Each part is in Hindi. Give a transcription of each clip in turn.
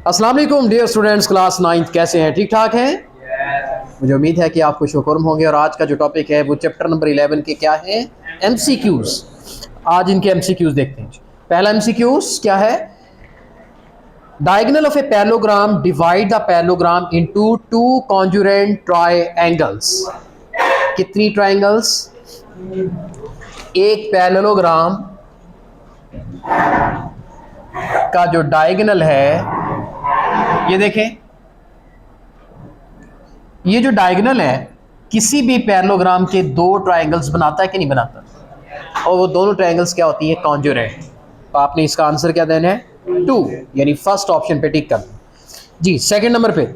अस्सलाम वालेकुम डियर स्टूडेंट्स, क्लास 9th कैसे हैं? ठीक ठाक हैं? मुझे उम्मीद है कि आपको शुक्र होंगे। और आज का जो टॉपिक है वो चैप्टर नंबर 11 के क्या है, MCQs। आज इनके MCQs देखते हैं। पहला MCQs क्या है? Diagonal of a parallelogram divide the parallelogram into two congruent triangles. कितनी ट्रायंगल्स? एक पैरेललोग्राम का जो डायगोनल है, ये देखें, ये जो डायगोनल है किसी भी पैरेललोग्राम के दो ट्रायंगल्स बनाता है कि नहीं बनाता? और वो दोनों ट्रायंगल्स क्या होती है? कॉन्जुरेंट। तो आपने इसका आंसर क्या देना है? 2, यानी फर्स्ट ऑप्शन पे टिक कर जी। सेकंड नंबर पे,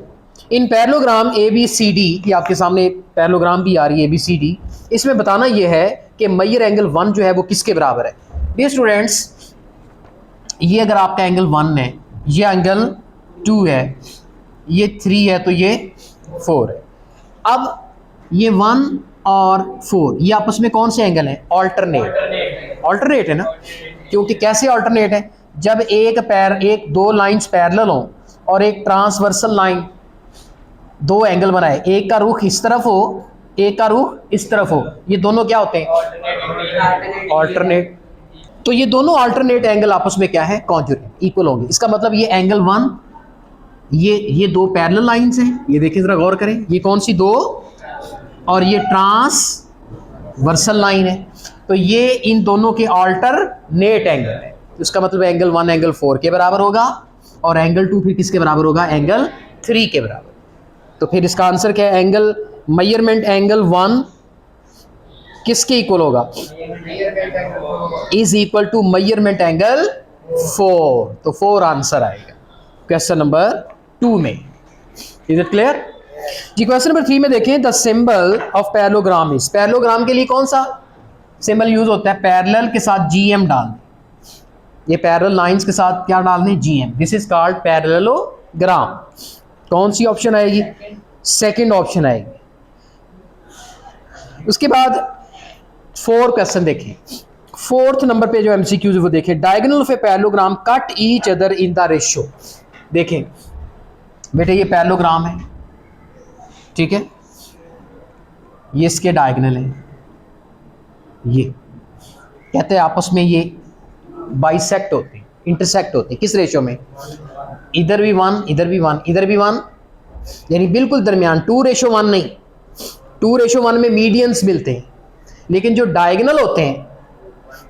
इन पैरेललोग्राम ABCD, ये आपके सामने पैरेललोग्राम भी आ रही है ABCD, इसमें बताना ये है कि मेजर एंगल 1 जो है वो किसके बराबर है। डियर स्टूडेंट्स, ये अगर आपका एंगल 1 है, ये एंगल 2 है, ये 3 है, तो ये 4 है। अब ये 1 और 4 ये आपस में कौन से एंगल हैं? ऑल्टरनेट है ना। क्योंकि कैसे ऑल्टरनेट है? जब एक दो लाइंस पैरेलल हो और एक ट्रांसवर्सल लाइन, दो एंगल बनाए, एक का रुख इस तरफ हो, एक का रुख इस तरफ हो, ये दोनों क्या होते हैं? ऑल्टरनेट। तो ये दोनों अल्टरनेट एंगल आपस में क्या है? कॉन्जुगेट, इक्वल होंगे। इसका मतलब ये एंगल 1, ये दो पैरेलल लाइंस हैं, ये देखिए जरा गौर करें, ये कौन सी दो, और ये ट्रांसवर्सल लाइन है, तो ये इन दोनों के अल्टरनेट एंगल है। तो इसका मतलब एंगल 1 एंगल 4 के बराबर होगा, और एंगल 2 फिर किसके बराबर होगा? एंगल 3 के बराबर। तो फिर इसका आंसर क्या है? एंगल मेजरमेंट एंगल 1 किसके इक्वल होगा? Is equal to measurement angle 4। तो 4 आंसर आएगा क्वेश्चन नंबर 2 में। इज इट क्लियर जी? क्वेश्चन नंबर 3 में देखें, the symbol of parallelogram is. Parallelogram के लिए कौन सा सिंबल यूज होता है? पैरेलल के साथ GM डाल, ये पैरेलल लाइंस के साथ क्या डालने? GM। This is called parallelogram. कौन सी ऑप्शन आएगी? सेकंड ऑप्शन आएगी। उसके बाद 4 क्वेश्चन देखें। 4th नंबर पे जो MCQs वो देखें, diagonal of a parallelogram cut each other in the ratio. देखें बेटे, ये पैरेललोग्राम है, ठीक है, ये इसके डायगोनल है, ये कहते हैं आपस में ये बाइसेक्ट होते हैं, इंटरसेक्ट होते हैं। किस रेशियो में? इधर भी 1, इधर भी 1, इधर भी 1, यानी बिल्कुल दरमियान। 2:1 नहीं, 2:1 में मीडियंस मिलते हैं, लेकिन जो डायगोनल होते हैं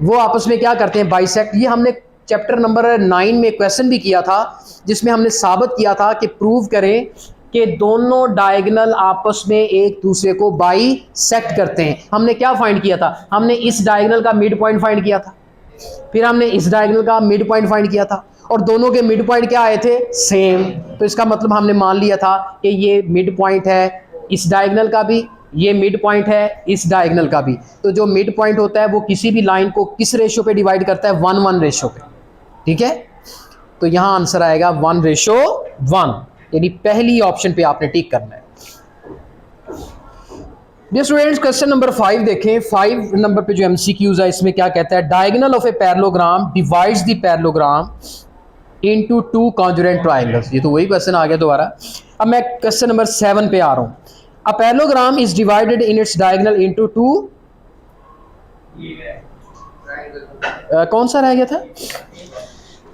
वो आपस में क्या करते हैं? बाइसेक्ट। ये हमने चैप्टर नंबर 9 में क्वेश्चन भी किया था, जिसमें हमने साबित किया था कि प्रूव करें कि दोनों डायगोनल आपस में एक दूसरे को बाइसेक्ट करते हैं। हमने क्या फाइंड किया था? हमने इस डायगोनल का मिड पॉइंट फाइंड किया था, फिर हमने इस डायगोनल का मिड पॉइंट फाइंड किया था, और दोनों के मिड पॉइंट क्या आए थे? सेम। तो इसका मतलब हमने मान लिया था कि ये मिड पॉइंट है इस डायगोनल का भी, ये मिड पॉइंट है इस डायगोनल का भी। तो जो मिड पॉइंट होता है वो किसी भी लाइन को किस रेशियो पे डिवाइड करता है? 1:1 रेशियो पे, ठीक है। तो यहां आंसर आएगा 1:1, यानी पहली ऑप्शन पे आपने टिक करना है। डियर स्टूडेंट्स, क्वेश्चन नंबर 5 देखें। 5 नंबर पे जो MCQs है, इसमें क्या कहता है? Diagonal of a parallelogram divides the parallelogram into two congruent triangles. ये तो वही क्वेश्चन आ गया दोबारा। अब मैं क्वेश्चन नंबर 7 पे आ रहा हूं। A parallelogram is divided in its diagonal into two कौन सा रह गया था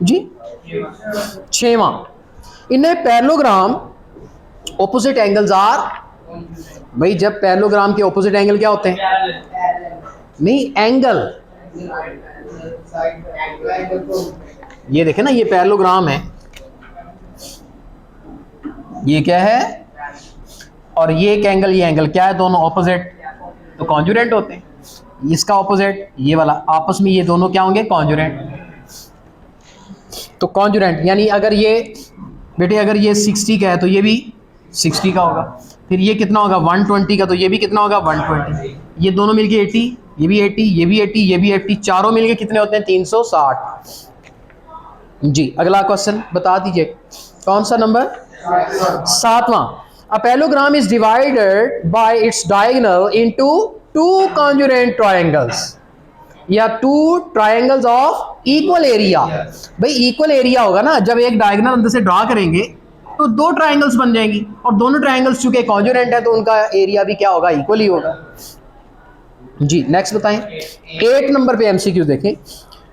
जी? 6वां। In a parallelogram opposite angles are. भाई जब पैरेललोग्राम के ऑपोजिट एंगल क्या होते हैं? नहीं, एंगल। ये देखें ना, ये पैरेललोग्राम है, ये क्या है, और ये एक एंगल, ये एंगल क्या है? दोनों ऑपोजिट, तो कॉन्जुरेंट होते हैं। इसका ऑपोजिट ये वाला, आपस में ये दोनों क्या होंगे? कॉन्जुरेंट। तो कॉन्जुरेंट यानी अगर ये बेटे, अगर ये 60 का है तो ये भी 60 का होगा, फिर ये कितना होगा? 120 का, तो ये भी कितना होगा? 120। ये दोनों मिलके 80, ये भी 80, ये भी 80, ये भी 80, चारों मिलके कितने होते हैं? 360 जी। अगला क्वेश्चन बता दीजिए, कौन सा number? 7वां। A parallelogram is divided by its diagonal into two congruent triangles. या two triangles of equal area. भाई इक्वल एरिया होगा ना, जब एक डायगोनल अंदर से ड्रा करेंगे तो दो ट्रायंगल्स बन जाएंगी, और दोनों ट्रायंगल्स चूंकि कॉन्जुरेंट है तो उनका एरिया भी क्या होगा, इक्वल ही होगा। जी नेक्स्ट बताएं, 8 नंबर पे एमसीक्यू देखें।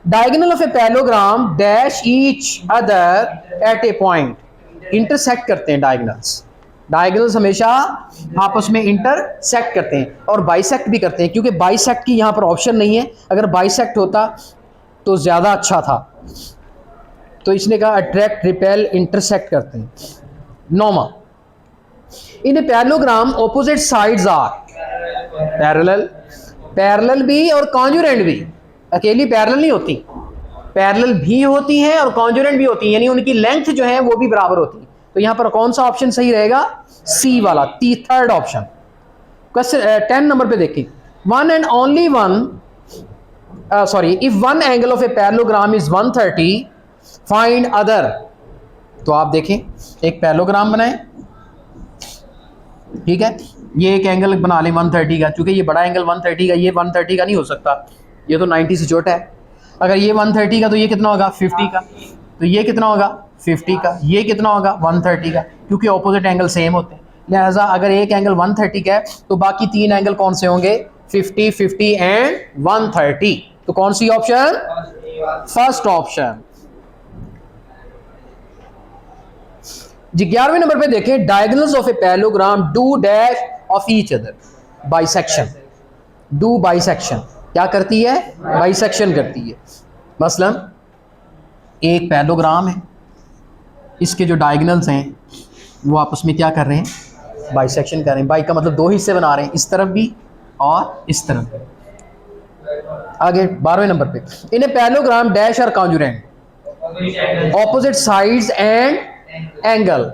Diagonal of a parallelogram dash each other at a point, intersect करते हैं डायगोनल्स। डायगोनल्स हमेशा आपस में इंटरसेक्ट करते हैं और बाइसेक्ट भी करते हैं, क्योंकि बाइसेक्ट की यहाँ पर ऑप्शन नहीं है। अगर बाइसेक्ट होता तो ज़्यादा अच्छा था। तो इसने कहा अट्रैक्ट, रिपेल, इंटरसेक्ट करते हैं। 9वां, in a parallelogram opposite sides are parallel. Parallel भी और कॉन्जुरेंट भी, अकेली पैरेलल नहीं होती, पैरेलल भी होती हैं और कॉन्जुरेंट भी होती हैं, यानी उनकी लेंथ जो है वो भी बराबर होती है। तो यहां पर कौन सा ऑप्शन सही रहेगा, सी वाला, थर्ड ऑप्शन। क्वेश्चन 10 नंबर पे देखिए, one and only one sorry if one angle of a parallelogram is 130 find other. तो आप देखें एक पैरेललोग्राम बनाए, ठीक है, ये एक एंगल बना लें 130 का, चूंकि ये बड़ा एंगल 130 का, ये 130 का नहीं हो सकता, ये तो 90 से छोटा है। अगर ये 130 का तो ये कितना होगा 50 का, तो ये कितना होगा 50 का, ये कितना होगा 130 का, क्योंकि ऑपोजिट एंगल सेम होते हैं। लिहाजा अगर एक एंगल 130 का है तो बाकी 3 एंगल कौन से होंगे, 50, 50 एंड 130। तो कौन सी ऑप्शन, फर्स्ट ऑप्शन। जी 11वें नंबर पे देखें, diagonals of a parallelogram do dash of each other, bisection. Do bisection क्या करती है, बाइसेक्शन करती है। मसलन एक पैरेललोग्राम है, इसके जो डायगोनल्स हैं वो आपस में क्या कर रहे हैं, बाइसेक्शन कर रहे हैं। बाई का मतलब दो हिस्से बना रहे हैं, इस तरफ भी और इस तरफ भी। आगे 12वें नंबर पे, in a parallelogram dash are congruent opposite sides and angle.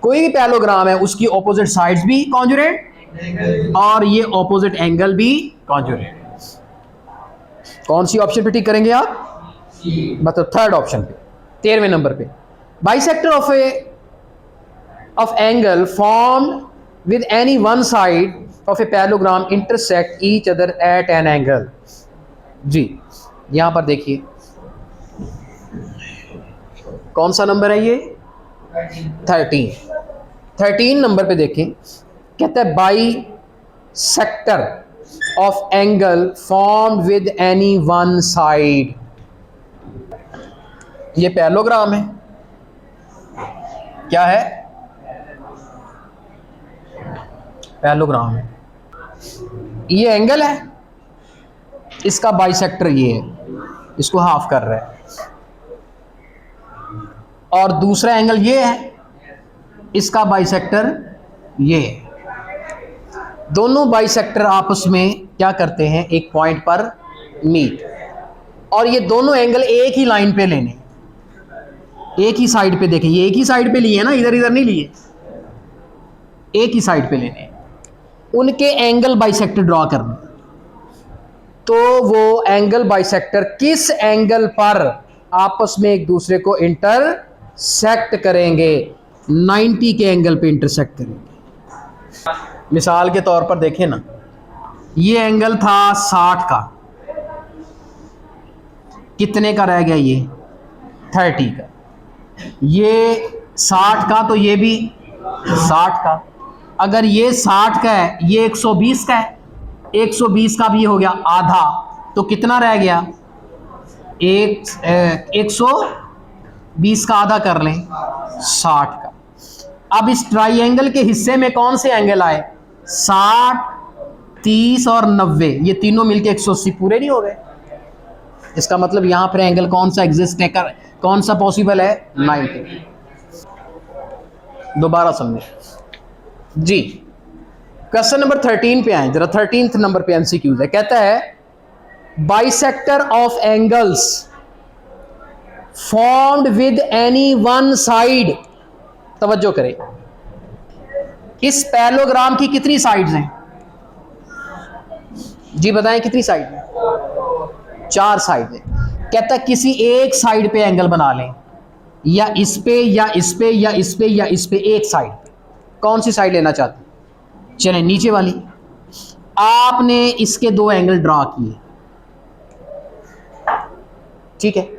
कोई भी पैरेललोग्राम है उसकी ऑपोजिट साइड्स भी कॉन्जुरेंट और ये ऑपोजिट एंगल भी कॉन्जुरेंट। कौन सी ऑप्शन पे टिक करेंगे आप, मतलब थर्ड ऑप्शन पे। 13वें नंबर पे, bisector of angle formed with any one side of a parallelogram intersect each other at an angle. जी यहां पर देखिए कौन सा नंबर है ये, 13 नंबर पे देखें, कहता है by sector of angle formed with any one side. ये पैरेललोग्राम है, क्या है, पैरेललोग्राम है, ये एंगल है, इसका बाइसेक्टर ये है, इसको हाफ कर रहा है, और दूसरा एंगल ये है, इसका बाइसेक्टर ये है। दोनों बाइसेक्टर आपस में क्या करते हैं, एक पॉइंट पर मीट, और ये दोनों एंगल एक ही लाइन पे लेने, एक ही साइड पे देखें, ये एक ही साइड पे लिए ना, इधर इधर नहीं लिए, एक ही साइड पे लेने, उनके एंगल बाइसेक्टर ड्रॉ करना। तो वो एंगल बाइसेक्टर किस एंगल पर आपस में एक दूसरे को इंटरसेक्ट करेंगे, 90 के एंगल पे इंटरसेक्ट करेंगे। मिसाल के तौर पर देखें ना, ये एंगल था 60 का, कितने का रह गया ये 30 का, ये 60 का तो ये भी 60 का। अगर ये 60 का है, ये 120 का है, 120 का भी हो गया आधा, तो कितना रह गया, 120 का आधा कर लें 60 का। अब इस ट्राइंगल के हिस्से में कौन से एंगल आए, 60, 30 और 90, ये तीनों मिलके 180 पूरे नहीं हो गए। इसका मतलब यहां पर एंगल कौन सा एग्जिस्ट है, कौन सा पॉसिबल है, 90। दोबारा समझे जी। क्वेश्चन नंबर 13 पे आए जरा, 13th नंबर पे एमसीक्यूज है। कहता है bisector of angles formed with any one side. तवज्जो करें, इस पैरेललोग्राम की कितनी साइड्स हैं, जी बताएं कितनी साइड है, 4 साइड है। कहता है किसी एक साइड पे एंगल बना लें, या इस पे या इस पे या इस पे या इस पे, एक साइड पे। कौन सी साइड लेना चाहते हैं, चलें नीचे वाली। आपने इसके 2 एंगल ड्रा किए, ठीक है,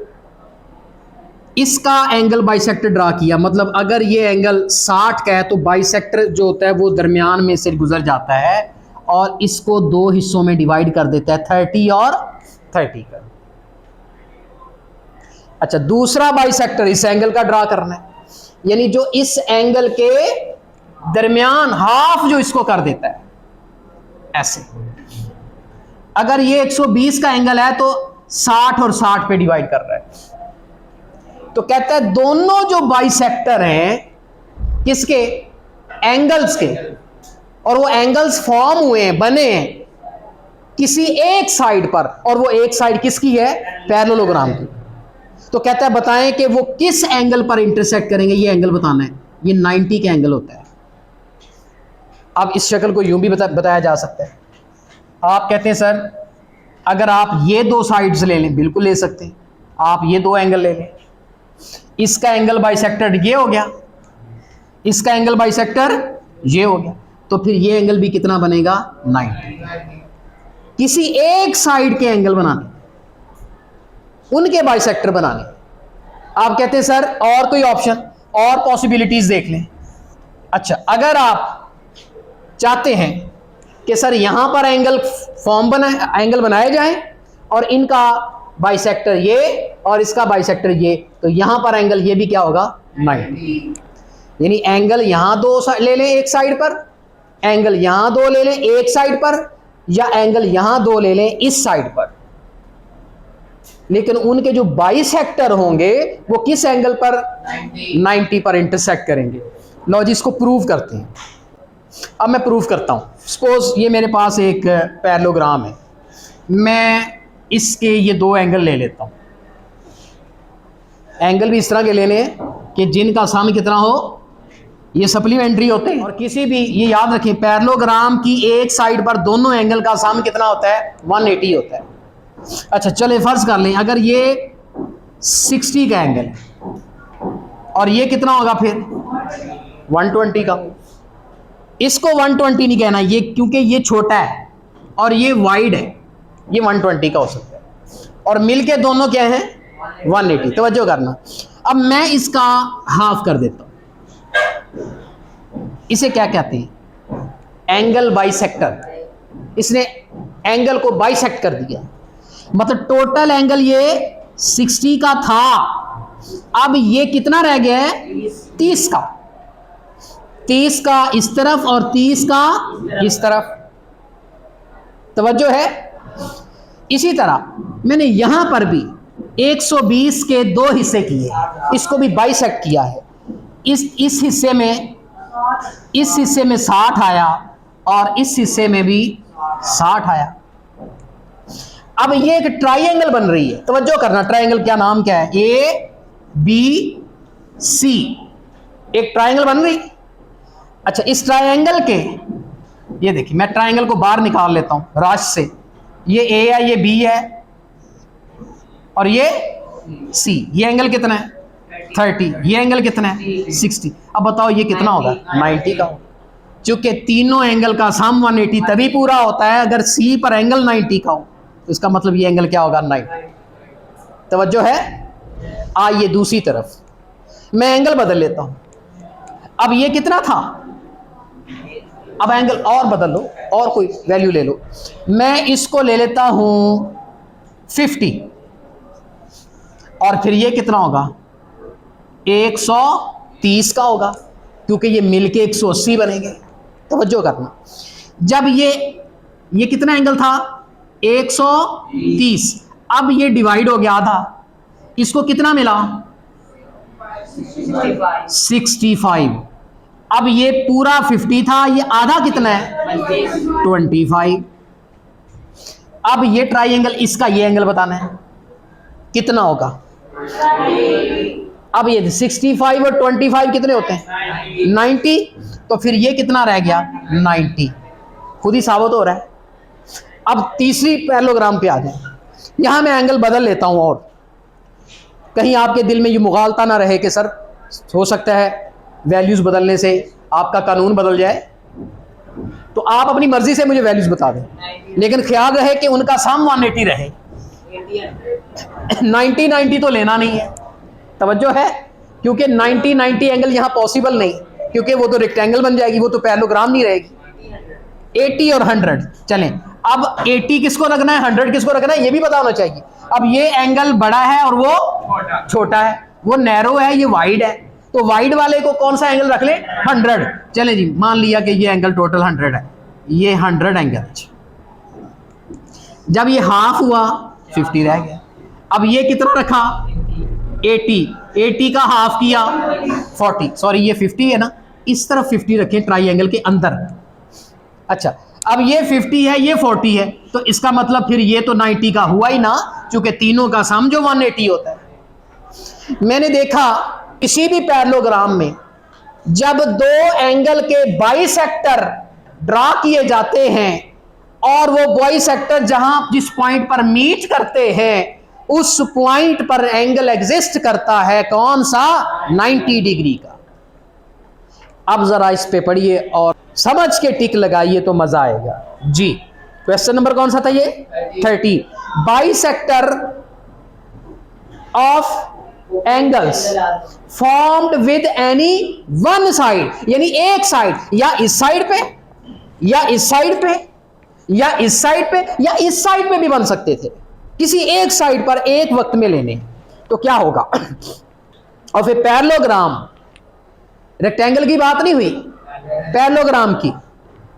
इसका एंगल बाइसेक्टर ड्रा किया, मतलब अगर ये एंगल 60 का है तो बाइसेक्टर जो होता है वो दरमियान में से गुजर जाता है और इसको दो हिस्सों में डिवाइड कर देता है, 30 और 30 का। अच्छा, दूसरा बाइसेक्टर इस एंगल का ड्रा करना है, यानी जो इस एंगल के दरमियान हाफ जो इसको कर देता है ऐसे। अगर ये 120 का एंगल है तो 60 और 60 पे डिवाइड कर रहा है, तो कहता है दोनों जो बाइसेक्टर हैं किसके, एंगल्स के, और वो एंगल्स फॉर्म हुए हैं, बने हैं किसी एक साइड पर, और वो एक साइड किसकी है, पैरेललोग्राम की। तो कहता है बताएं कि वो किस एंगल पर इंटरसेक्ट करेंगे, ये एंगल बताना है। ये 90 का एंगल होता है। अब इस शक्ल को यूं भी बताया जा सकता है। आप कहते हैं सर अगर आप ये दो साइड्स ले लें, बिल्कुल ले सकते हैं, आप ये दो एंगल ले लें, इसका एंगल बाइसेक्टर ये हो गया, इसका एंगल बाइसेक्टर ये हो गया, तो फिर ये एंगल भी कितना बनेगा, 90। किसी एक साइड के एंगल बनाने, उनके बाइसेक्टर बनाने। आप कहते हैं सर और कोई ऑप्शन और पॉसिबिलिटीज देख लें। अच्छा, अगर आप चाहते हैं कि सर यहां पर एंगल एंगल बनाए जाएं और इनका बाइसेक्टर ये और इसका बाइसेक्टर ये, तो यहां पर एंगल ये भी क्या होगा, 90। यानी एंगल यहां दो ले लें एक साइड पर, एंगल यहां दो ले लें एक साइड पर, या एंगल यहां दो ले लें इस साइड पर, लेकिन उनके जो बाइसेक्टर होंगे वो किस एंगल पर, 90 पर इंटरसेक्ट करेंगे। लो जी, इसको प्रूव करते हैं। अब मैं प्रूव करता हूं। सपोज ये मेरे पास एक पैरेललोग्राम है, मैं इसके ये दो एंगल ले लेता हूं। एंगल भी इस तरह के लेने कि जिनका सम कितना हो, ये सप्लीमेंट्री होते हैं। और किसी भी, ये याद रखें, पैरेललोग्राम की एक साइड पर दोनों एंगल का सम कितना होता है, 180 होता है। अच्छा चले फर्ज कर लें अगर ये 60 का एंगल है और ये कितना होगा फिर 120 का। इसको 120 नहीं कहना, ये क्योंकि ये छोटा है और ये वाइड है, ये 120 का हो सकता है, और मिलके दोनों क्या हैं, 180। तवज्जो करना। अब मैं इसका हाफ कर देता हूं। इसे क्या कहते हैं, एंगल बाइसेक्टर। इसने एंगल को बाइसेक्ट कर दिया, मतलब टोटल एंगल ये 60 का था, अब ये कितना रह गया है, 30 का। 30 का इस तरफ और 30 का इस तरफ। तवज्जो है। इसी तरह मैंने यहां पर भी 120 के दो हिस्से किए, इसको भी बाइसेक्ट किया है। इस हिस्से में 60 आया और इस हिस्से में भी 60 आया। अब ये एक ट्राइंगल बन रही है। तवज्जो करना, ट्राइंगल क्या नाम क्या है, ए बी सी, एक ट्राइंगल बन रही। अच्छा, इस ट्राइंगल के, ये देखिए मैं ट्राइंगल को बाहर निकाल लेता हूं राश से। ये ए है, ये बी है और ये सी। ये एंगल कितना है, 30। ये एंगल कितना है, 60। अब बताओ ये कितना होगा, 90 का होगा। चूंकि तीनों एंगल का सम 180 तभी पूरा होता है अगर सी पर एंगल 90 का हो, तो इसका मतलब ये एंगल क्या होगा, 90। तवज्जो है। आइए दूसरी तरफ, मैं एंगल बदल लेता हूं। अब ये कितना था, अब एंगल और बदल लो, और कोई वैल्यू ले लो। मैं इसको ले लेता हूं 50, और फिर ये कितना होगा, 130 का होगा, क्योंकि ये मिलके 180 बनेंगे। तवज्जो करना, जब ये कितना एंगल था, 130। अब ये डिवाइड हो गया आधा, इसको कितना मिला, 65। अब ये पूरा 50 था, ये आधा कितना है, 25। अब ये ट्राइंगल, इसका ये एंगल बताना है कितना होगा। अब ये 65 और 25 कितने होते हैं, 90। तो फिर ये कितना रह गया, 90। खुद ही साबित हो रहा है। अब तीसरी पैरेललोग्राम पे आ जाए। यहां मैं एंगल बदल लेता हूं, और कहीं आपके दिल में ये मुगालता ना रहे कि सर हो सकता है वैल्यूज बदलने से आपका कानून बदल जाए, तो आप अपनी मर्जी से मुझे वैल्यूज बता दें, लेकिन ख्याल रहे कि उनका सम 180 रहे। 90 90 तो लेना नहीं है, तवज्जो है, क्योंकि 90 90 एंगल यहां पॉसिबल नहीं, क्योंकि वो तो रेक्टेंगल बन जाएगी, वो तो पैरेललोग्राम नहीं रहेगी। 80 और 100 चलें, अब 80 किसको रखना है, 100 किसको रखना है, ये भी पता होना चाहिए। अब ये एंगल बड़ा है और वो छोटा है, वो नैरो है, ये वाइड है, तो वाइड वाले को कौन सा एंगल रख ले, 100। चलें जी, मान लिया कि ये एंगल टोटल 100 है, ये 100 एंगल। जब ये हाफ हुआ 50 रह गया। अब ये कितना रखा, 80, 80 का हाफ किया 40, सॉरी ये 50 है ना, इस तरफ 50 रखें ट्राइंगल के अंदर। अच्छा, अब ये 50 है, ये 40 है, तो इसका मतलब फिर ये तो 90 का हुआ ही ना, क्योंकि तीनों का सम जो 180 होता है। मैंने देखा किसी भी पैरेललोग्राम में जब दो एंगल के बाइसेक्टर ड्रा किए जाते हैं और वो बाइसेक्टर जहां जिस पॉइंट पर मीट करते हैं उस पॉइंट पर एंगल एग्जिस्ट करता है, कौन सा, 90 डिग्री का। अब जरा इस पे पढ़िए और समझ के टिक लगाइए तो मजा आएगा जी। क्वेश्चन नंबर कौन सा था ये, 30। Bisector of angles formed with any one side, यानी एक साइड, या इस साइड पे या इस साइड पे या इस साइड पे या इस साइड पे भी बन सकते थे, किसी एक साइड पर एक वक्त में लेने, तो क्या होगा। और फिर पैरेललोग्राम, रेक्टेंगल की बात नहीं हुई, पैरेललोग्राम की,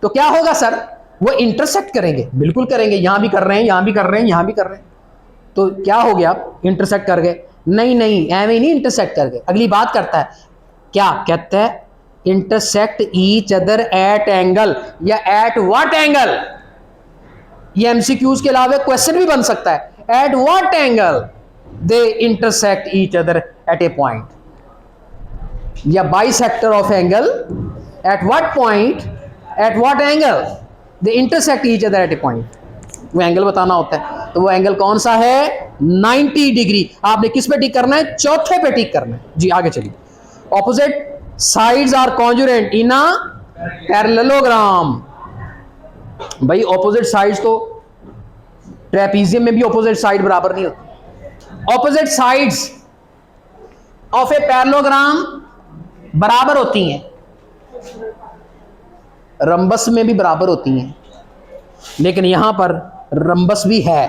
तो क्या होगा सर, वो इंटरसेक्ट करेंगे, बिल्कुल करेंगे, यहां भी कर रहे हैं, यहां भी कर रहे हैं, यहां भी कर रहे हैं, तो क्या हो गया, इंटरसेक्ट कर गए। नहीं नहीं, एवं नहीं इंटरसेक्ट कर गए, अगली बात करता है, क्या कहता है, intersect each other at angle, या एट व्हाट एंगल। ये एमसीक्यूज के अलावा क्वेश्चन भी बन सकता है, at what angle they intersect each other at a point, या bisector of angle at what point, at what angle they intersect each other at a point, वो एंगल बताना होता है। तो वो एंगल कौन सा है, 90 डिग्री। आपने किस पे टिक करना है, चौथे पे टिक करना है जी। आगे चलिए, opposite sides are congruent in a parallelogram. भाई ऑपोजिट साइड्स तो ट्रेपीजियम में भी ऑपोजिट साइड बराबर नहीं होती। Opposite sides of a parallelogram बराबर होती हैं, रंबस में भी बराबर होती हैं, लेकिन यहां पर रंबस भी है,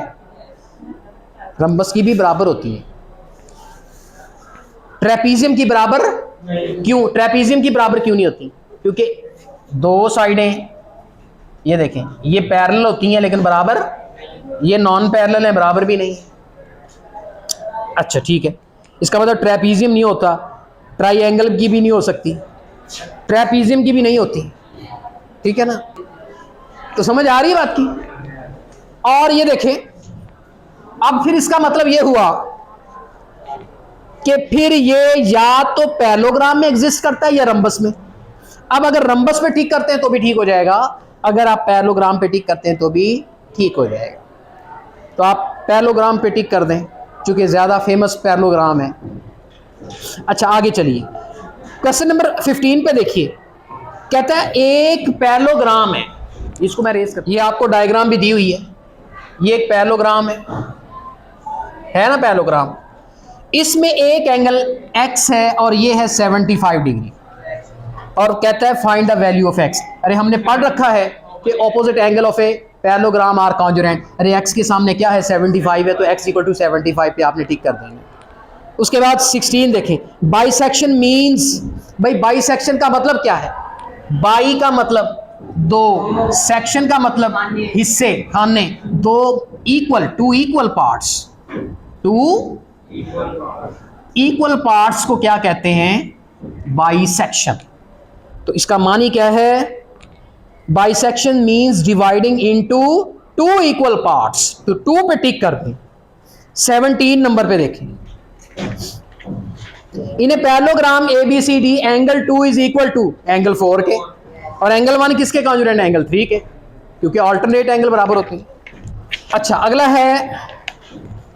रंबस की भी बराबर होती है, ट्रेपीजियम की बराबर क्यों, ट्रेपीजियम की बराबर क्यों नहीं होती, क्योंकि दो साइडें ये देखें, ये पैरेलल होती हैं लेकिन बराबर, ये नॉन पैरेलल है, बराबर भी नहीं। अच्छा ठीक है, इसका मतलब ट्रेपीजियम नहीं होता, ट्राइंगल की भी नहीं हो सकती, ट्रेपीजियम की भी नहीं होती, ठीक है ना। तो समझ आ रही है बात की। और ये देखें, अब फिर इसका मतलब ये हुआ कि फिर ये या तो पैरेललोग्राम में एग्जिस्ट करता है या रंबस में। अब अगर रंबस पे टिक करते हैं तो भी ठीक हो जाएगा, अगर आप पैरेललोग्राम पे टिक करते हैं तो भी ठीक हो जाएगा। तो आप पैरेललोग्राम पे टिक कर दें, चूंकि ज्यादा फेमस पैरेललोग्राम है। अच्छा आगे चलिए, क्वेश्चन नंबर 15 पे देखिए, कहता है एक पैरेललोग्राम है, इसको मैं रेज कर, ये आपको डायग्राम भी दी हुई है, ये एक पैरेललोग्राम है ना पैरेललोग्राम, इसमें एक एंगल x है और ये है 75 डिग्री, और कहता है find the value of x। अरे हमने पढ़ रखा है कि opposite angle of a parallelogram are congruent. अरे x के सामने क्या है, 75 है, तो x इक्वल टू 75 पे आपने टिक कर देंगे। उसके बाद 16 देखें, बाइसेक्शन मींस, भाई बाइसेक्शन का मतलब क्या है, बाई का मतलब दो, सेक्शन का मतलब हिस्से, खाने, दो equal, two equal parts, two equal parts को क्या कहते हैं, बाइसेक्शन। तो इसका मानी क्या है, bisection means dividing into two equal parts. तो टू पे टिक कर दें। 17 नंबर पे देखें, in a parallelogram ABCD angle 2 is equal to angle 4 के, और एंगल 1 किसके कॉन्जुरेंट, एंगल 3 के, क्योंकि अल्टरनेट एंगल बराबर होते हैं। अच्छा अगला है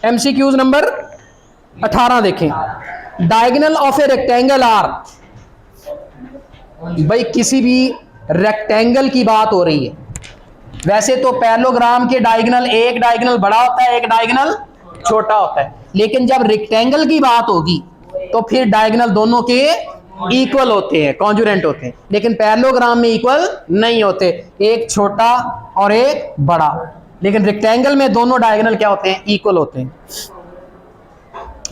MCQs नंबर 18 देखें, diagonal of a rectangle are. भाई किसी भी रेक्टेंगल की बात हो रही है, वैसे तो पैरेललोग्राम के डायगोनल, एक डायगोनल बड़ा होता है, एक डायगोनल छोटा होता है, लेकिन जब रेक्टेंगल की बात होगी तो फिर डायगोनल दोनों के इक्वल होते हैं, कॉन्जुरेंट होते हैं, लेकिन पैरेललोग्राम में इक्वल नहीं होते, एक छोटा और एक बड़ा। लेकिन रेक्टेंगल में दोनों डायगोनल क्या होते हैं? इक्वल होते हैं।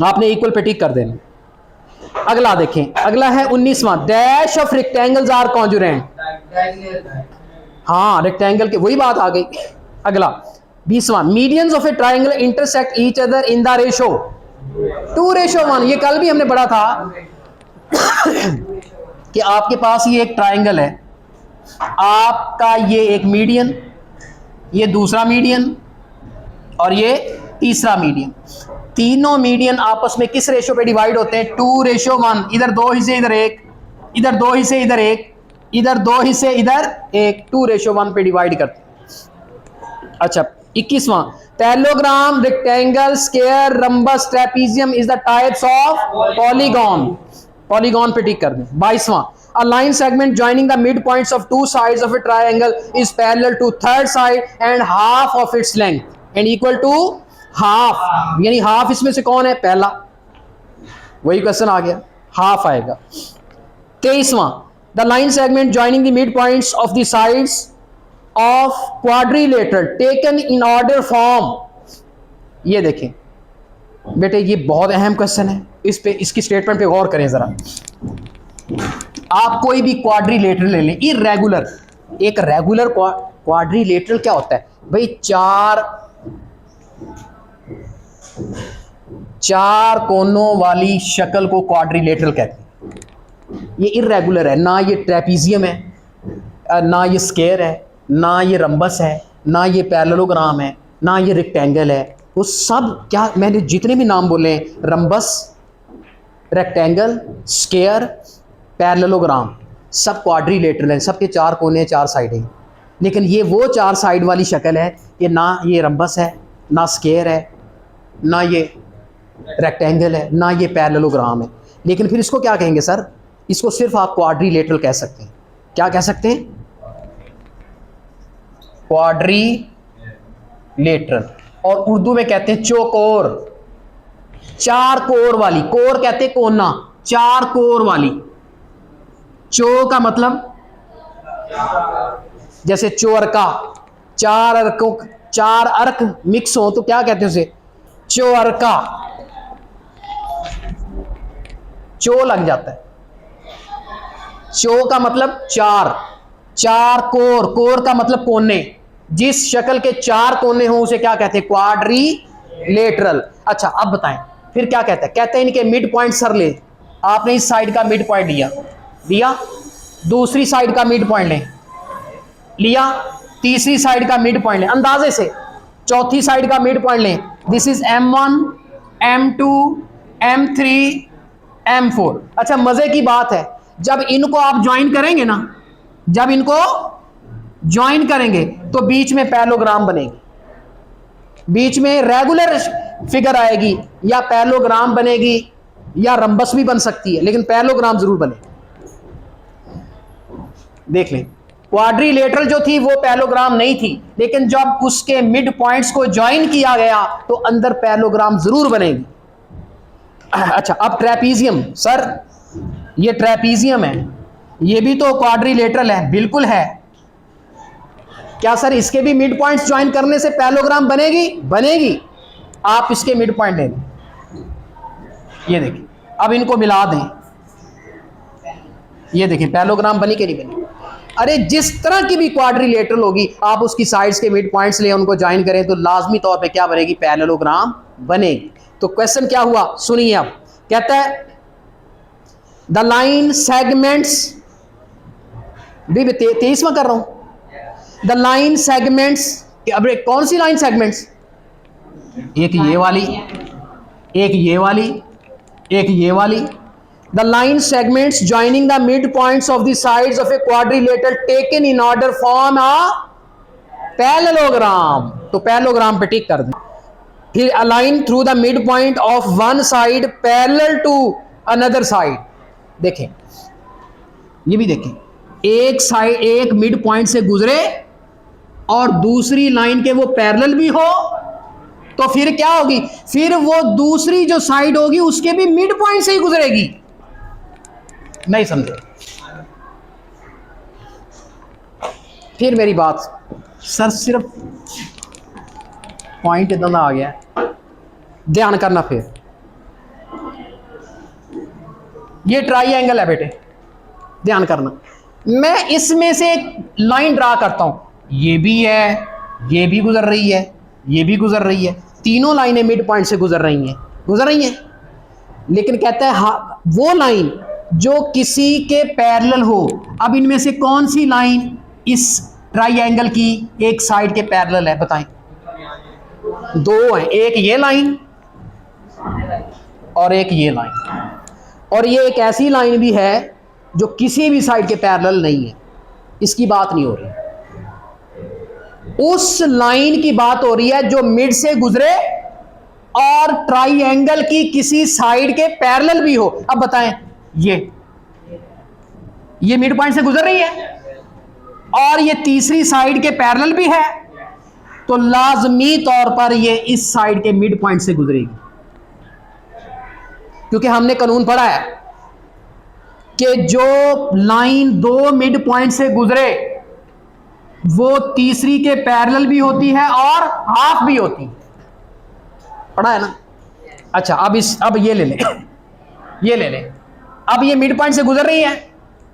आपने इक्वल पे टिक कर देना। अगला देखें, अगला है 19वां, dash of rectangles are congruent. हाँ, रेक्टेंगल की वही बात आ गई। अगला 20वां, medians of a triangle intersect each other in the ratio 2:1। ये कल भी हमने पढ़ा था कि आपके पास ये एक ट्राइंगल है, आपका ये एक मीडियन, ये दूसरा मीडियन और ये तीसरा मीडियन, तीनों मीडियन आपस में किस रेशो पे डिवाइड होते हैं? 2:1। इधर 2 हिस्से, इधर एक, इधर 2 हिस्से, इधर एक, इधर 2 हिस्से, इधर एक, 2:1 पे डिवाइड करते हैं। अच्छा 21वां, parallelogram, rectangle, square, rhombus, trapezium is the types of polygon. Polygon पे टिक कर दें। 22वां, a line segment joining the midpoints of two sides of a triangle is parallel to third side and half of its length and equal to half, यानी हाफ इसमें से कौन है? पहला, वही क्वेश्चन आ गया, हाफ आएगा। 23वां, the line segment joining the midpoints of the sides of quadrilateral taken in order form। ये देखें बेटे, ये बहुत अहम क्वेश्चन है, इस पे, इसकी स्टेटमेंट पे गौर करें जरा। आप कोई भी क्वाड्रिलेटरल ले लें, इर्रेगुलर, एक रेगुलर क्वाड्रिलेटरल क्या होता है भाई? चार कोनों वाली शक्ल को क्वाड्रिलेटरल कहते हैं। ये इर्रेगुलर है, ना ये ट्रेपीजियम है, ना ये स्क्वायर है, ना ये रंबस है, ना ये पैरेललोग्राम है, ना ये रेक्टेंगल है। वो सब क्या, मैंने जितने भी नाम बोले, रंबस, रेक्टेंगल, स्क्वायर, पैरेललोग्राम, सब क्वाड्रिलेटरल है, सबके 4 कोने, 4 साइडें। लेकिन ये वो 4 साइड वाली शक्ल है कि ना ये रंबस है, ना स्क्वायर है, ना ये रेक्टेंगल है, ना ये पैरेललोग्राम है। लेकिन फिर इसको क्या कहेंगे सर? इसको सिर्फ आप क्वाड्रिलेटरल कह सकते हैं। क्या कह सकते हैं? क्वाड्रिलेटरल। और उर्दू में कहते हैं चौकोर, 4 कोर वाली। कोर कहते हैं कोना, 4 कोर वाली। चो का मतलब जैसे चौअरका, 4 अर्कों, 4 अर्क मिक्स हो तो क्या कहते हैं उसे? चौअरका। चो लग जाता है। चो का मतलब 4, 4 कोर, कोर का मतलब कोने। जिस शक्ल के 4 कोने हो उसे क्या कहते हैं? क्वाड्रिलेटरल। अच्छा अब बताएं फिर क्या कहते हैं? कहते हैं इनके मिड पॉइंट सर ले। आपने इस साइड का मिड पॉइंट लिया, दूसरी साइड का मिड पॉइंट लिया, तीसरी साइड का मिड पॉइंट लें अंदाजे से, चौथी साइड का मिड पॉइंट लें। This is M1, M2, M3, M4। अच्छा मजे की बात है, जब इनको आप ज्वाइन करेंगे ना, जब इनको ज्वाइन करेंगे तो बीच में पैरेललोग्राम बनेगी, बीच में रेगुलर फिगर आएगी, या पैरेललोग्राम बनेगी या रंबस भी बन सकती है, लेकिन पैरेललोग्राम जरूर बनेगी। देख लें, क्वाड्रिलेटरल जो थी वो पैरेललोग्राम नहीं थी, लेकिन जब उसके मिड पॉइंट्स को ज्वाइन किया गया तो अंदर पैरेललोग्राम जरूर बनेगी। अच्छा अब ट्रेपीजियम, सर ये ट्रेपीजियम है, ये भी तो क्वाड्रिलेटरल है। बिल्कुल है। क्या सर इसके भी मिड पॉइंट्स ज्वाइन करने से पैरेललोग्राम बनेगी? बनेगी। आप इसके मिड पॉइंट ले लें, ये देखिए, अब इनको मिला दें, ये देखिए पैरेललोग्राम बनी कि नहीं बनी? अरे जिस तरह की भी क्वाड्रिलेटरल होगी, आप उसकी साइड्स के मिड पॉइंट्स ले, उनको ज्वाइन करें तो लाजमी तौर पे क्या बनेगी? पैरेललोग्राम बनेगी। तो क्वेश्चन क्या हुआ सुनिए। अब कहता है द लाइन सेगमेंट्स, भी 23वां कर रहा हूं, द लाइन सेगमेंट्स। अब कौन सी लाइन सेगमेंट्स? एक ये वाली, एक ये वाली, एक ये वाली। The line segments joining the mid points of the sides of a quadrilateral taken in order form a parallelogram. तो पैरेललोग्राम पे टिक कर दें। फिर a line through the mid point of one side parallel to another side. देखें, ये भी देखें, एक साइड, एक मिड पॉइंट से गुजरे और दूसरी लाइन के वो पैरेलल भी हो तो फिर क्या होगी, फिर वो दूसरी जो साइड होगी उसके भी मिड पॉइंट से ही गुजरेगी। नहीं समझे? फिर मेरी बात, सर सिर्फ पॉइंट इतना आ गया, ध्यान करना। फिर ये ट्राइएंगल है बेटे, ध्यान करना। मैं इसमें से एक लाइन ड्रा करता हूं, ये भी है, ये भी गुजर रही है, ये भी गुजर रही है, तीनों लाइनें मिड पॉइंट से गुजर रही हैं। लेकिन कहता है हाँ, वो लाइन जो किसी के पैरेलल हो। अब इनमें से कौन सी लाइन इस ट्राइएंगल की एक साइड के पैरेलल है, बताएं? दो हैं, एक ये लाइन और एक ये लाइन, और ये एक ऐसी लाइन भी है जो किसी भी साइड के पैरेलल नहीं है। इसकी बात नहीं हो रही, उस लाइन की बात हो रही है जो मिड से गुजरे और ट्राइएंगल की किसी साइड के पैरेलल भी हो। अब बताएं, ये मिड पॉइंट से गुजर रही है और ये तीसरी साइड के पैरेलल भी है, तो लाजमी तौर पर ये इस साइड के मिड पॉइंट से गुजरेगी, क्योंकि हमने कानून पढ़ा है कि जो लाइन दो मिड पॉइंट से गुजरे वो तीसरी के पैरेलल भी होती है और हाफ भी होती है, पढ़ा है ना? अच्छा, अब ये ले लें, अब ये मिड पॉइंट से गुजर रही है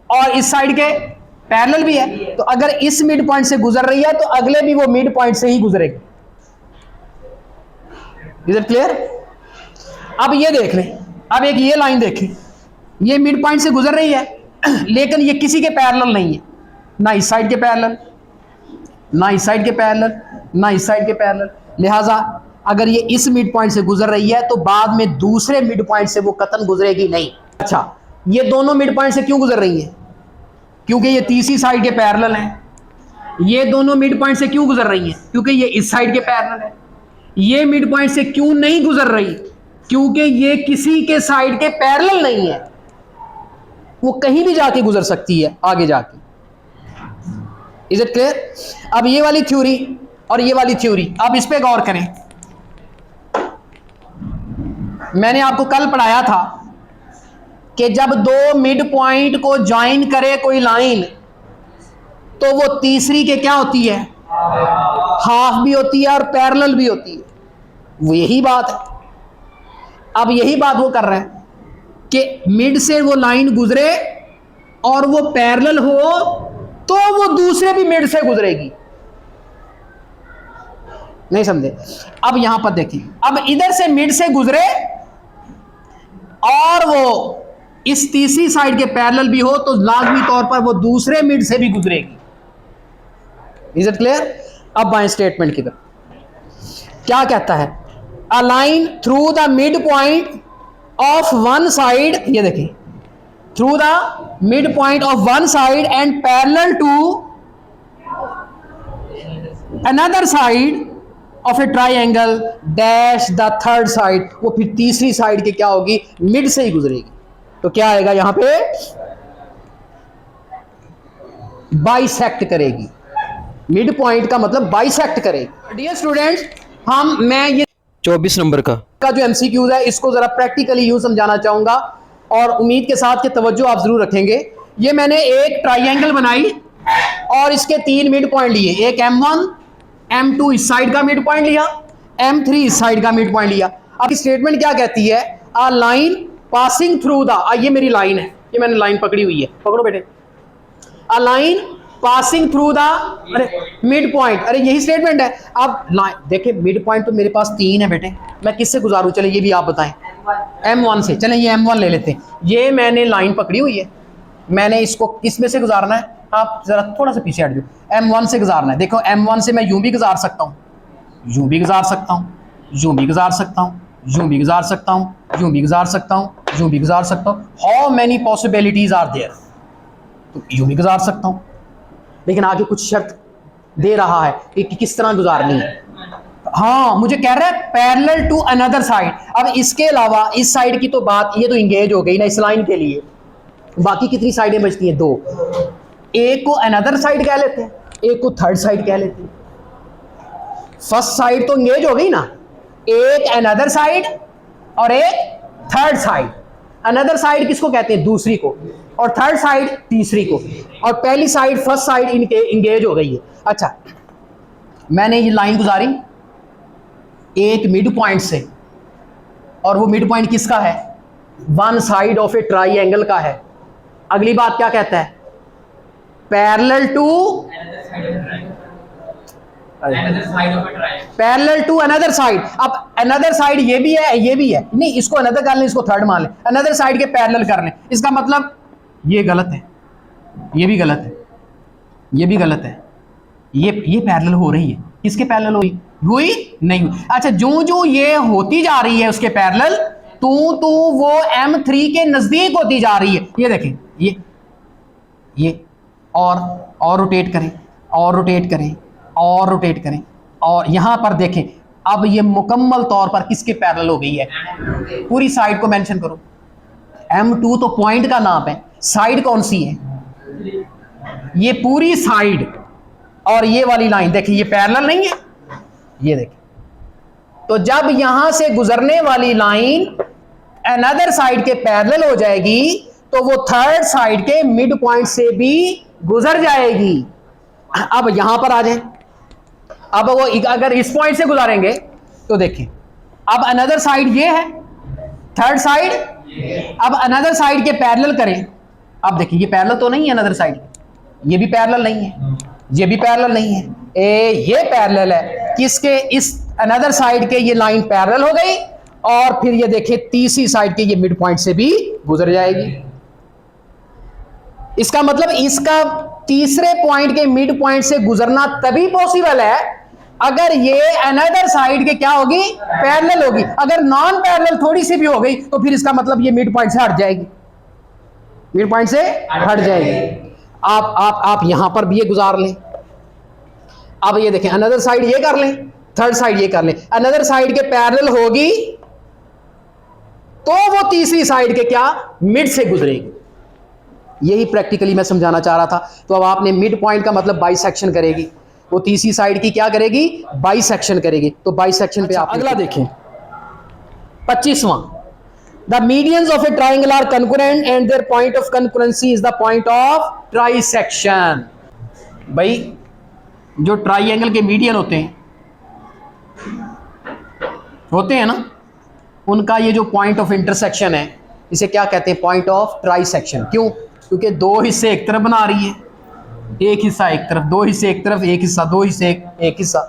और इस साइड के पैरेलल भी है, तो अगर इस मिड पॉइंट से गुजर रही है तो अगले भी वो मिड पॉइंट से ही गुजरेगी। Is it clear? अब ये देख लें, अब एक ये लाइन देखें, ये मिड पॉइंट से गुजर रही है लेकिन ये किसी के पैरेलल नहीं है, ना इस साइड के पैरेलल, ना इस साइड के पैरेलल, ना इस साइड के पैरेलल। लिहाजा अगर ये इस मिड पॉइंट से गुजर रही है तो बाद में दूसरे मिड पॉइंट से वो कतन गुजरेगी नहीं। अच्छा, ये दोनों मिड पॉइंट से क्यों गुजर रही है? क्योंकि ये तीसरी साइड के पैरेलल हैं। ये दोनों मिड पॉइंट से क्यों गुजर रही हैं? क्योंकि ये इस साइड के पैरेलल है। ये मिड पॉइंट से क्यों नहीं गुजर रही? क्योंकि ये किसी के साइड के पैरेलल नहीं है, वो कहीं भी जाके गुजर सकती है आगे जाके। Is it clear? अब ये वाली थ्योरी और ये वाली थ्योरी, अब इस पे गौर करें। मैंने आपको कल पढ़ाया था कि जब दो मिड पॉइंट को ज्वाइन करे कोई लाइन तो वो तीसरी के क्या होती है? हाफ भी होती है और पैरेलल भी होती है। वो यही बात है, अब यही बात वो कर रहे हैं कि मिड से वो लाइन गुजरे और वो पैरेलल हो तो वो दूसरे भी मिड से गुजरेगी। नहीं समझे? अब यहां पर देखिए, अब इधर से मिड से गुजरे और वो इस तीसरी साइड के पैरेलल भी हो तो लाजमी तौर पर वो दूसरे मिड से भी गुजरेगी। Is it clear? अब आए स्टेटमेंट की तरफ। क्या कहता है? A line through the mid point of one side, ये देखिए, through the mid point of one side and parallel to another side of a triangle dash the third side, वो फिर तीसरी साइड के क्या होगी? मिड से ही गुजरेगी। तो क्या आएगा यहां पे? बाइसेक्ट करेगी। मिड पॉइंट का मतलब बाइसेक्ट करेगी। डियर स्टूडेंट्स, मैं ये 24 नंबर का जो एमसीक्यूज है इसको जरा प्रैक्टिकली यूं समझाना चाहूंगा और उम्मीद के साथ कि तवज्जो आप जरूर रखेंगे। ये मैंने एक ट्राइएंगल बनाई और इसके तीन मिड पॉइंट लिए, एक M1, M2 इस साइड का मिड पॉइंट लिया, M3 इस साइड का मिड पॉइंट लिया। अब स्टेटमेंट क्या कहती है? A line passing through the, ये मेरी लाइन है, ये मैंने लाइन पकड़ी हुई है, पकड़ो बेटे। A line passing through the, अरे मिड पॉइंट, अरे यही स्टेटमेंट है। अब देखिए मिड पॉइंट तो मेरे पास तीन है बेटे, मैं किससे गुजारूं? चले ये भी आप बताएं। M1 से, चलें ये M1 ले लेते हैं। ये मैंने लाइन पकड़ी हुई है, मैंने इसको किस में से गुजारना है? आप जरा थोड़ा सा पीछे हट जाओ, M1 से गुजारना है। देखो M1 से मैं यूं भी गुजार सकता हूं, यूं भी गुजार सकता हूं, यूं भी गुजार सकता हूं, यूं भी गुजार सकता हूं, यूं भी गुजार सकता हूं, यूं भी गुजार सकता हूं। How many possibilities are there? तो यूं भी गुजार सकता हूं, लेकिन आगे कुछ शर्त दे रहा है कि किस तरह गुजारनी है। हाँ, मुझे कह रहा है पैरेलल टू अनदर साइड। अब इसके अलावा इस साइड की तो बात, ये तो इंगेज हो गई ना इस लाइन के लिए, बाकी कितनी साइडें बचती हैं? दो। एक को अनदर साइड कह लेते हैं, एक को थर्ड साइड कह लेते हैं। फर्स्ट साइड तो इंगेज हो गई ना, एक अनदर साइड और एक थर्ड साइड। अनदर साइड किसको कहते हैं? दूसरी को, और थर्ड साइड तीसरी को, और पहली साइड फर्स्ट साइड इनके इंगेज हो गई है। अच्छा, मैंने ये लाइन गुजारी एक मिड पॉइंट से, और वो मिड पॉइंट किसका है? One side of a triangle का है। अगली बात क्या कहता है? Parallel to parallel to another side. अब अनदर साइड ये भी है, ये भी है, नहीं इसको अनदर कर लें, इसको थर्ड मान लें, अनदर साइड के पैरेलल कर लें। इसका मतलब ये गलत है, ये भी गलत है, ये भी गलत है, ये पैरेलल हो रही है। किसके पैरेलल हुई? हुई नहीं हुई। अच्छा, जो जो ये होती जा रही है उसके पैरेलल, तो वो M3 के नजदीक होती जा रही है। ये देखें, ये और रोटेट करें, और रोटेट करें, और रोटेट करें, और यहां पर देखें अब ये मुकम्मल तौर पर किसके पैरेलल हो गई है? पूरी साइड को मेंशन करो। M2 तो पॉइंट का नाम है, साइड कौन सी है? ये पूरी साइड और ये वाली लाइन देखिए, ये पैरेलल नहीं है, ये देखिए। तो जब यहां से गुजरने वाली लाइन अनदर साइड के पैरेलल हो जाएगी, तो वो थर्ड साइड के मिड पॉइंट से भी गुजर जाएगी। अब यहां पर आ जाए, अब वो अगर इस पॉइंट से गुजारेंगे तो देखें, अब अनदर साइड ये है, थर्ड साइड, अब अनदर साइड के पैरेलल करें। अब देखिए, ये पैरेलल तो नहीं है अनदर साइड, ये भी पैरेलल नहीं है, ये भी पैरेलल नहीं है, ये पैरेलल है किसके? इस अनदर साइड के। ये लाइन पैरेलल हो गई, और फिर ये देखिए तीसरी साइड के ये मिड पॉइंट से भी गुजर जाएगी। इसका मतलब इसका तीसरे पॉइंट के मिड पॉइंट से गुजरना तभी पॉसिबल है अगर ये अनदर साइड के क्या होगी? पैरेलल होगी। अगर नॉन पैरेलल थोड़ी सी भी हो गई तो फिर इसका मतलब ये मिड पॉइंट से हट जाएगी, मिड पॉइंट से हट जाएगी। आप यहां पर भी ये गुजार लें। अब ये देखें, अनदर साइड ये कर लें, थर्ड साइड ये कर लें, अनदर साइड के पैरेलल होगी तो वो तीसरी साइड के क्या? मिड से गुजरेगी। यही प्रैक्टिकली मैं समझाना चाह रहा था। तो अब आपने मिड पॉइंट का मतलब बाइसेक्शन करेगी, वो तीसरी साइड की क्या करेगी? बाइसेक्शन करेगी। तो बाइसेक्शन पे आप अगला देखें, 25वां, the medians of a triangle are concurrent and their point of concurrency is the point of trisection. भाई जो ट्राइंगल के मीडियन होते हैं ना, उनका ये जो पॉइंट ऑफ इंटरसेक्शन है, इसे क्या कहते हैं? Point of trisection. क्यों? क्योंकि दो हिस्से एक तरफ बना रही है, एक हिस्सा एक तरफ, दो हिस्से एक तरफ, एक हिस्सा, दो हिस्से एक हिस्सा,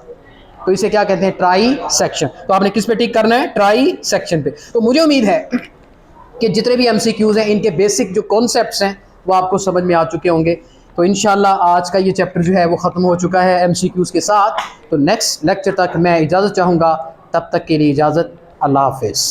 तो इसे क्या कहते हैं? Try section. तो आपने किस पे टिक करना है? ट्राई सेक्शन पे। तो मुझे उम्मीद है कि जितने भी MCQs हैं, इनके बेसिक जो कॉन्सेप्ट्स हैं वो आपको समझ में आ चुके होंगे। तो इंशाल्लाह आज का ये चैप्टर जो है वो ख़त्म हो चुका है MCQs के साथ। तो नेक्स्ट लेक्चर तक मैं इजाज़त चाहूँगा, तब तक के लिए इजाज़त, अल्लाह हाफिज़।